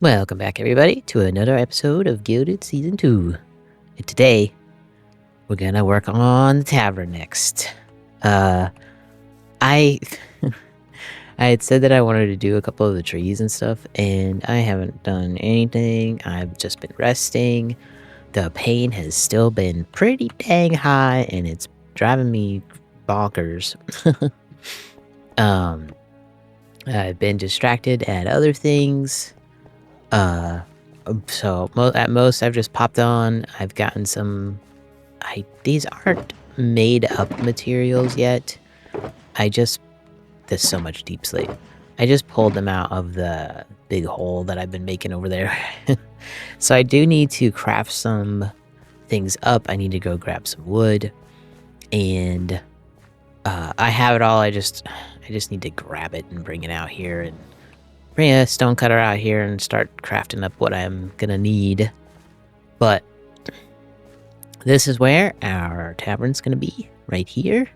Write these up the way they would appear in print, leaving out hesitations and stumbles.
Welcome back, everybody, to another episode of Gilded Season 2. And today, we're gonna work on the tavern next. I I had said that I wanted to do a couple of the trees and stuff, and I haven't done anything. I've just been resting. The pain has still been pretty dang high, and it's driving me bonkers. um, I've been distracted at other things. So at most I've just popped on. I've gotten some. These aren't made up materials yet. There's so much deep sleep. I just pulled them out of the big hole that I've been making over there. So I do need to craft some things up. I need to go grab some wood, and I have it all. I just need to grab it and bring it out here and bring a stone cutter out here and start crafting up what I'm gonna need. But this is where our tavern's gonna be, right here.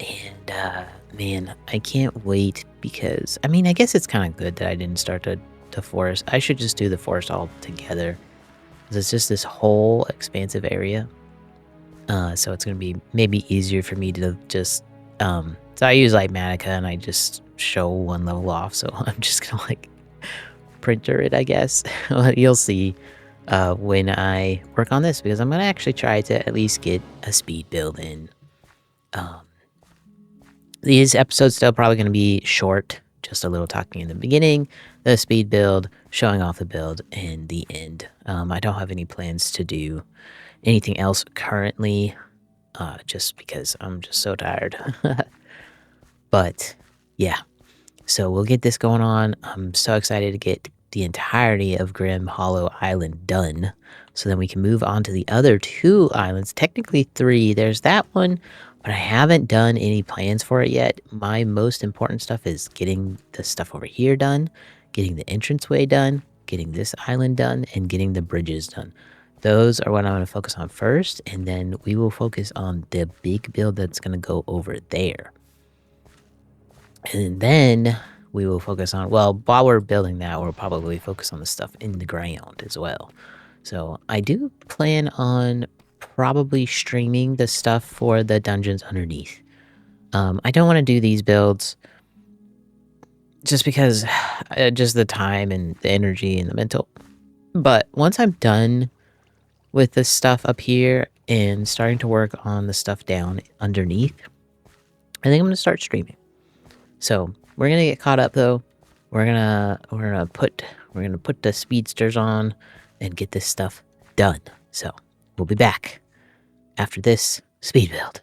And man, I can't wait because I mean I guess it's kind of good that I didn't start the forest. I should just do the forest all together. It's just this whole expansive area. So it's gonna be maybe easier for me to just so I use like Manica and I just show one level off, so I'm just gonna like printer it, I guess. You'll see when I work on this, because I'm gonna actually try to at least get a speed build in. These episodes still probably gonna be short, just a little talking in the beginning, the speed build, showing off the build, and the end. I don't have any plans to do anything else currently, just because I'm just so tired. But yeah, so we'll get this going on. I'm so excited to get the entirety of Grimhollow Island done, so then we can move on to the other 2 islands. Technically 3. There's that one, but I haven't done any plans for it yet. My most important stuff is getting the stuff over here done, getting the entranceway done, getting this island done, and getting the bridges done. Those are what I'm going to focus on first, and then we will focus on the big build that's going to go over there. And then we will focus on, well, while we're building that, we'll probably focus on the stuff in the ground as well. So I do plan on probably streaming the stuff for the dungeons underneath. I don't want to do these builds just because just the time and the energy and the mental. But once I'm done with the stuff up here and starting to work on the stuff down underneath, I think I'm going to start streaming. So we're gonna get caught up though. We're gonna put the speedsters on and get this stuff done. So we'll be back after this speed build.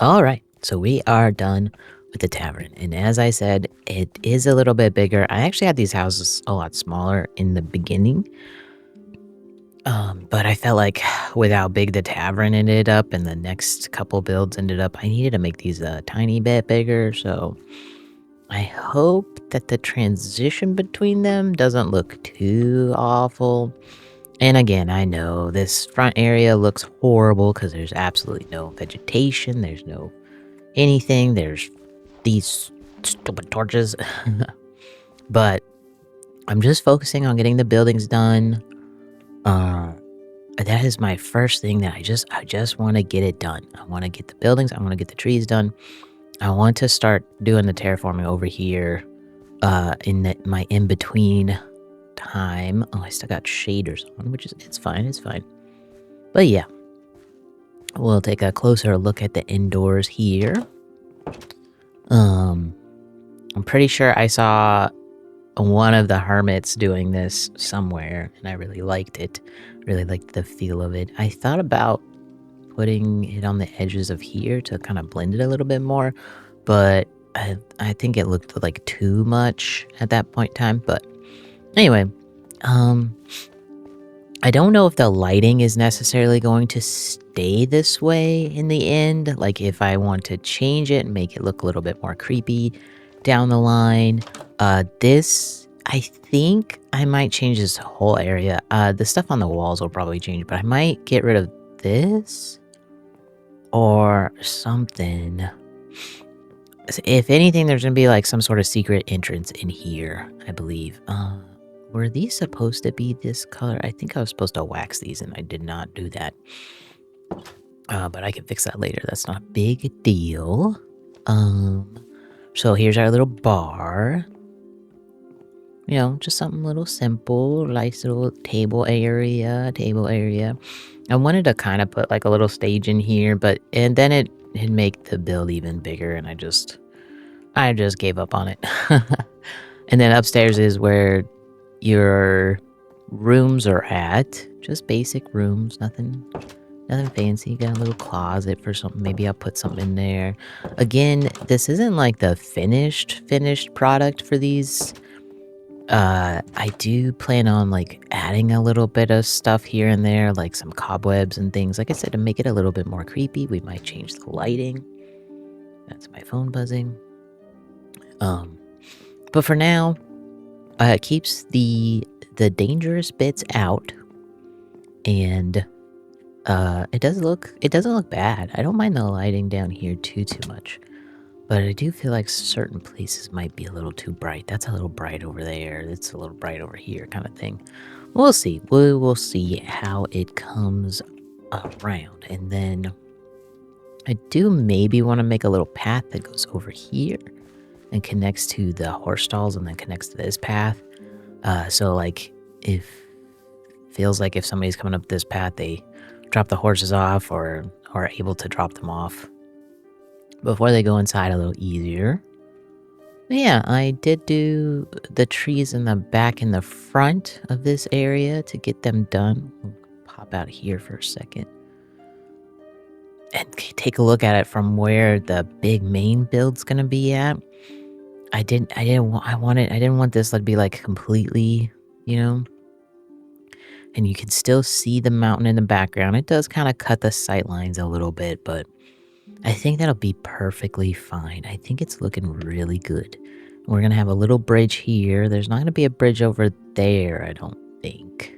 Alright, so we are done with the tavern. And as I said, it is a little bit bigger. I actually had these houses a lot smaller in the beginning. But I felt like with how big the tavern ended up and the next couple builds ended up, I needed to make these a tiny bit bigger. So I hope that the transition between them doesn't look too awful. And again, I know this front area looks horrible because there's absolutely no vegetation. There's no anything. There's these stupid torches. But I'm just focusing on getting the buildings done. That is my first thing that I just want to get it done. I want to get the buildings. I want to get the trees done. I want to start doing the terraforming over here. In my in between time. Oh, I still got shaders on, which is it's fine. It's fine. But yeah, we'll take a closer look at the indoors here. I'm pretty sure I saw one of the hermits doing this somewhere, and I really liked it. Really liked the feel of it. I thought about putting it on the edges of here to kind of blend it a little bit more, but I think it looked like too much at that point in time. But anyway, I don't know if the lighting is necessarily going to stay this way in the end. Like if I want to change it and make it look a little bit more creepy down the line. This, I think I might change this whole area. The stuff on the walls will probably change, but I might get rid of this or something. If anything, there's going to be like some sort of secret entrance in here, I believe. Were these supposed to be this color? I think I was supposed to wax these and I did not do that. But I can fix that later. That's not a big deal. So here's our little bar. You know, just something little simple. Nice little table area. I wanted to kind of put like a little stage in here, and then it'd make the build even bigger, and I just gave up on it. And then upstairs is where your rooms are at. Just basic rooms, nothing fancy. Got a little closet for something. Maybe I'll put something in there. Again, this isn't like the finished product for these. I do plan on like adding a little bit of stuff here and there, like some cobwebs and things. Like I said, to make it a little bit more creepy, we might change the lighting. That's my phone buzzing. But for now, it keeps the dangerous bits out, and it doesn't look bad. I don't mind the lighting down here too much, but I do feel like certain places might be a little too bright. That's a little bright over there. It's a little bright over here, kind of thing. We'll see. We will see how it comes around, and then I do maybe want to make a little path that goes over here and connects to the horse stalls and then connects to this path. So like if feels like if somebody's coming up this path, they drop the horses off or are able to drop them off before they go inside a little easier. But yeah, I did do the trees in the back and the front of this area to get them done. We'll pop out here for a second and take a look at it from where the big main build's gonna be at. I didn't want this to be like completely, you know. And you can still see the mountain in the background. It does kind of cut the sight lines a little bit, but I think that'll be perfectly fine. I think it's looking really good. We're going to have a little bridge here. There's not going to be a bridge over there, I don't think.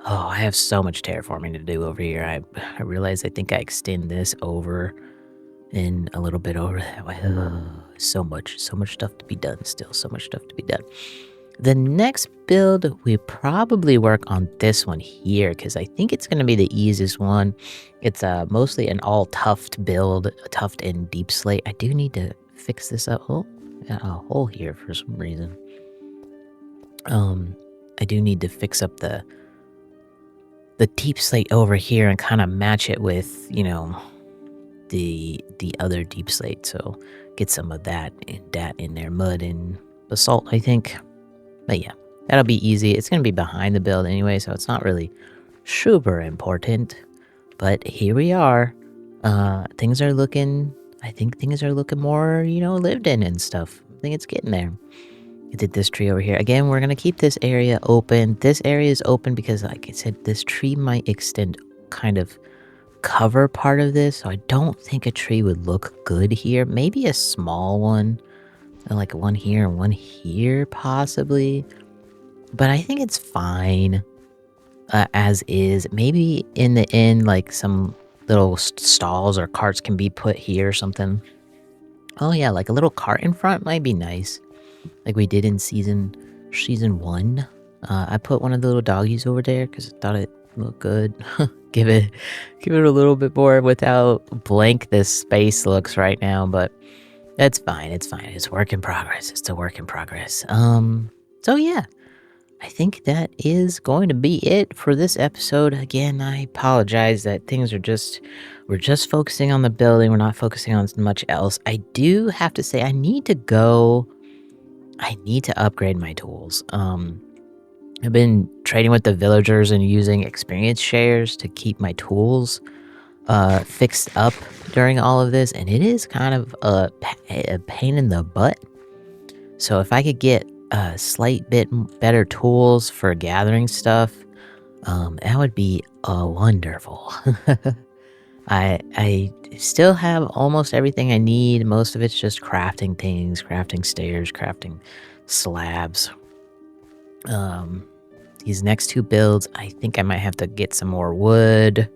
Oh, I have so much terraforming to do over here. I realize I think I extend this over and a little bit over that way. So much stuff to be done still. So much stuff to be done. The next build, we probably work on this one here because I think it's going to be the easiest one. It's mostly an all tuft build, tuft and deep slate. I do need to fix this up. Oh, got a hole here for some reason. I do need to fix up the deep slate over here and kind of match it with, you know, the other deep slate. So get some of that in there, mud and basalt, I think. But yeah, that'll be easy. It's going to be behind the build anyway, so it's not really super important. But here we are. I think things are looking more, you know, lived in and stuff. I think it's getting there. I did this tree over here. Again, we're going to keep this area open. This area is open because, like I said, this tree might extend, kind of cover part of this. So I don't think a tree would look good here. Maybe a small one. Like one here and one here, possibly. But I think it's fine as is. Maybe in the end, like some little stalls or carts can be put here or something. Oh yeah, like a little cart in front might be nice, like we did in season 1. I put one of the little doggies over there because I thought it looked good. give it a little bit more with how blank this space looks right now, but that's fine. It's fine. It's work in progress. It's a work in progress. So yeah, I think that is going to be it for this episode. Again, I apologize that we're just focusing on the building. We're not focusing on much else. I do have to say I need to upgrade my tools. I've been trading with the villagers and using experience shares to keep my tools fixed up during all of this, and it is kind of a pain in the butt. So if I could get a slight bit better tools for gathering stuff, that would be wonderful. I still have almost everything I need. Most of it's just crafting things, crafting stairs, crafting slabs. These next 2 builds, I think I might have to get some more wood.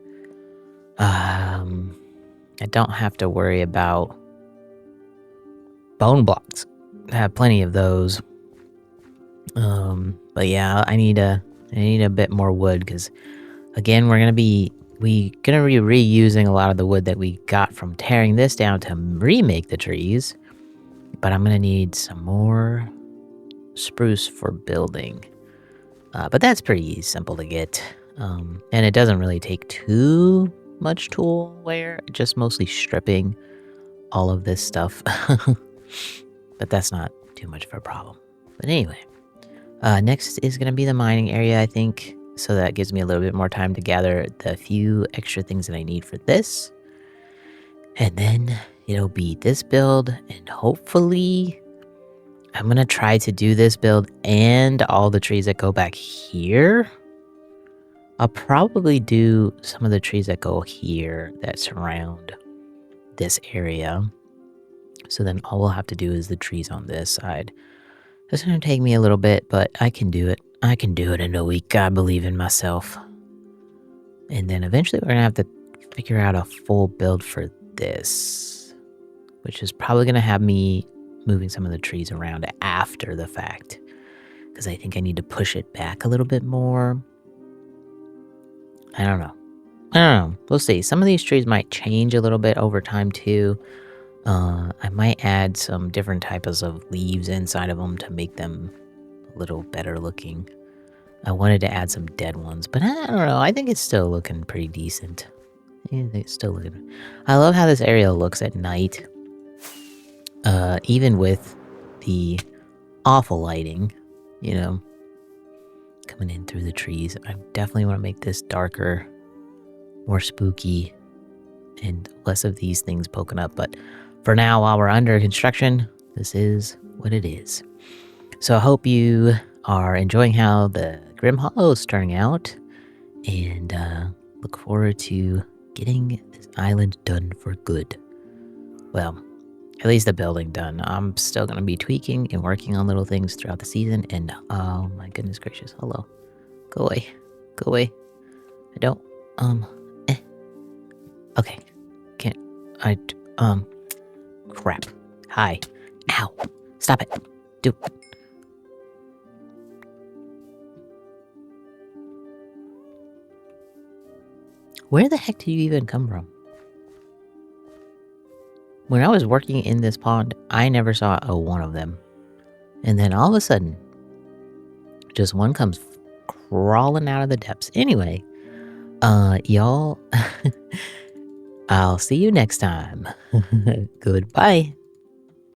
I don't have to worry about bone blocks. I have plenty of those. But yeah, I need a bit more wood because, again, we're gonna be reusing a lot of the wood that we got from tearing this down to remake the trees. But I'm gonna need some more spruce for building. But that's pretty simple to get. And it doesn't really take too much tool wear, just mostly stripping all of this stuff. But that's not too much of a problem. But anyway, next is going to be the mining area, I think. So that gives me a little bit more time to gather the few extra things that I need for this. And then it'll be this build, and hopefully I'm going to try to do this build and all the trees that go back here. I'll probably do some of the trees that go here that surround this area. So then all we'll have to do is the trees on this side. It's going to take me a little bit, but I can do it. I can do it in a week. I believe in myself. And then eventually we're going to have to figure out a full build for this, which is probably going to have me moving some of the trees around after the fact, because I think I need to push it back a little bit more. I don't know. We'll see. Some of these trees might change a little bit over time too. I might add some different types of leaves inside of them to make them a little better looking. I wanted to add some dead ones, but I don't know. I think it's still looking pretty decent. It's still looking. I love how this area looks at night. Even with the awful lighting, coming in through the trees. I definitely want to make this darker, more spooky, and less of these things poking up. But for now, while we're under construction, this is what it is. So I hope you are enjoying how the Grimhollow is turning out, and look forward to getting this island done for good. Well, at least the building done. I'm still going to be tweaking and working on little things throughout the season, and oh my goodness gracious, hello. Go away. Go away. I don't, Okay. Can't, crap. Hi. Ow. Stop it. Do. Where the heck did you even come from? When I was working in this pond, I never saw a one of them. And then all of a sudden, just one comes crawling out of the depths. Anyway, y'all, I'll see you next time. Goodbye.